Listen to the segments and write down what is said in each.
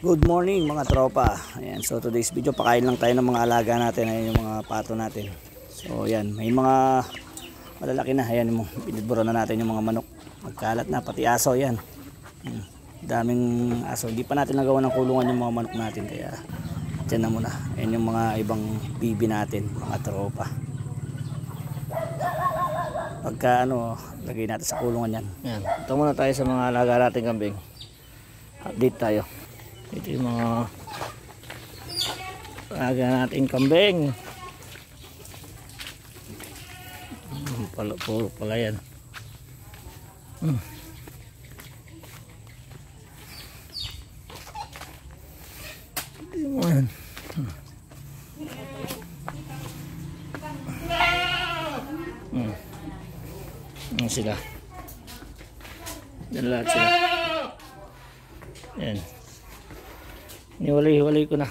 Good morning mga tropa. Ayan, so today's video pakain lang tayo ng mga alaga natin. Ayan yung mga pato natin. So ayan, may mga malalaki na. Ayan, pinidbura na natin yung mga manok. Magkalat na, pati aso. Ayan, daming aso. Hindi pa natin nagawa ng kulungan yung mga manok natin, kaya dyan na muna. Ayan yung mga ibang bibi natin, mga tropa. Pagka lagay natin sa kulungan yan. Ayan, ito muna tayo sa mga alaga natin kambing. Update tayo. Ito yung mga alaga natin kambing. Puro pala yan. Ayan. Ayan sila. Yan lahat sila. Ayan. Hiwalay ko na.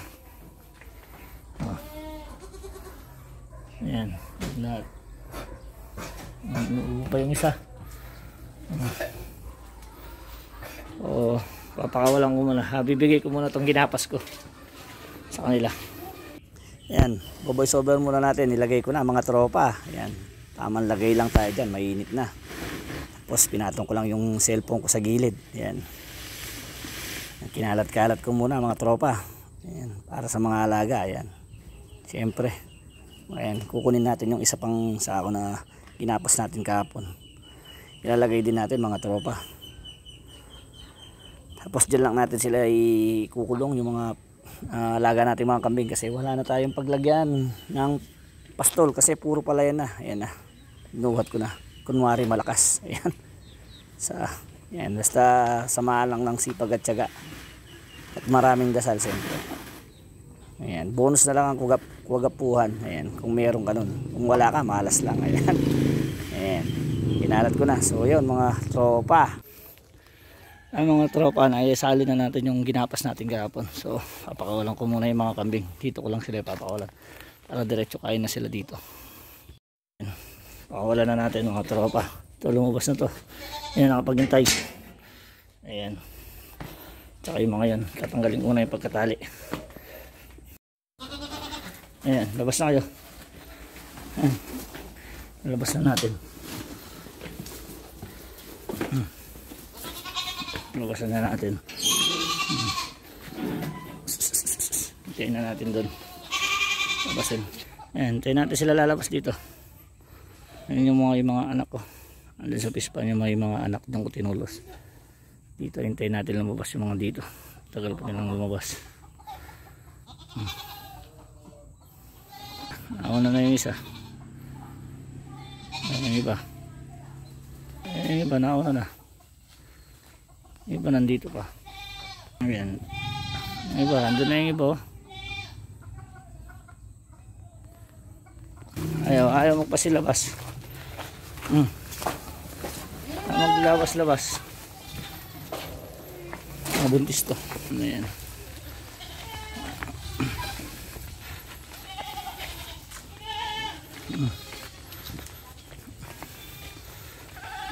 Ayan. Lahat. Uupo pa yung isa. Papakawalan ko muna. Bibigay ko muna itong ginapas ko sa kanila. Ayan. Voice over muna natin. Nilagay ko na mga tropa. Ayan. Tamang lagay lang tayo dyan. Mainit na. Tapos pinatong ko lang yung cellphone ko sa gilid. Ayan. Kinalat-kalat ko muna mga tropa. Ayan, para sa mga alaga. Ayan. Siyempre. Ayan, kukunin natin yung isa pang sako na ginapas natin kahapon. Ilalagay din natin mga tropa. Tapos dyan lang natin sila ikukulong yung mga alaga natin mga kambing, kasi wala na tayong paglagyan ng pastol kasi puro pala yan na. Ayan na. Inuhat ko na. Kunwari malakas. Ayan. Ayan, basta samaan lang ng sipag at tiyaga at maraming dasal siyempre. Ayan, bonus na lang ang kuwagapuhan. Ayan, kung meron ka nun. Kung wala ka, malas lang. Ayan. Ayan, kinalat ko na. So yun mga tropa, ang mga tropa na isali na natin yung ginapas natin kahapon. So papakawalan ko muna yung mga kambing. Dito ko lang sila papakawalan para diretso kain na sila dito. Ayan, pakawalan na natin mga tropa. Ito, lumabas na to. Ayan, nakapaghintay. Ayan. Tsaka yung mga yan, tatanggalin ko na yung pagkatali. Ayan, labas na kayo. Ayan, labas na natin. Labas na natin. Hintayin na natin doon. Labasin. Ayan, hintayin natin sila lalabas dito. Ayan yung mga anak ko. Andun sa pispan yung may mga anak dyan ko tinulos. Dito hintayin natin lumabas yung mga dito. Tagal pa nilang lumabas. Nauna na yung isa. Yung iba. Yung iba nauna na. Yung iba nandito pa. Ayan. Yung iba andun na yung iba. Ayaw magpasilabas. Maglabas-labas. Mabuntis to. Ayan.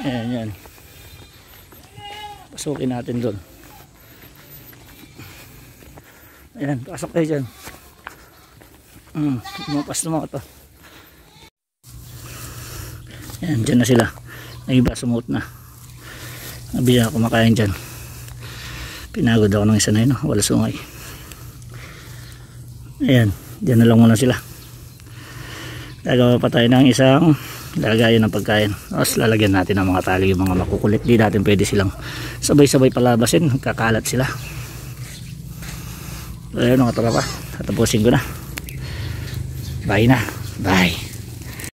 Ayan yan. Pasukin natin doon. Ayan, pasok kayo dyan. Lumapas na mga to. Ayan, dyan na sila. May iba sumuot na. Nabila ako kumakain dyan. Pinagod ako ng isa na yun. Wala sungay. Ayan. Dyan na lang muna sila. Gagawa pa tayo ng isang lagayan ng pagkain. Tapos lalagyan natin ng mga tali yung mga makukulit. Di natin pwede silang sabay-sabay palabasin. Kakalat sila. Ayan mga tropa. Tatapusin ko na. Bye na. Bye.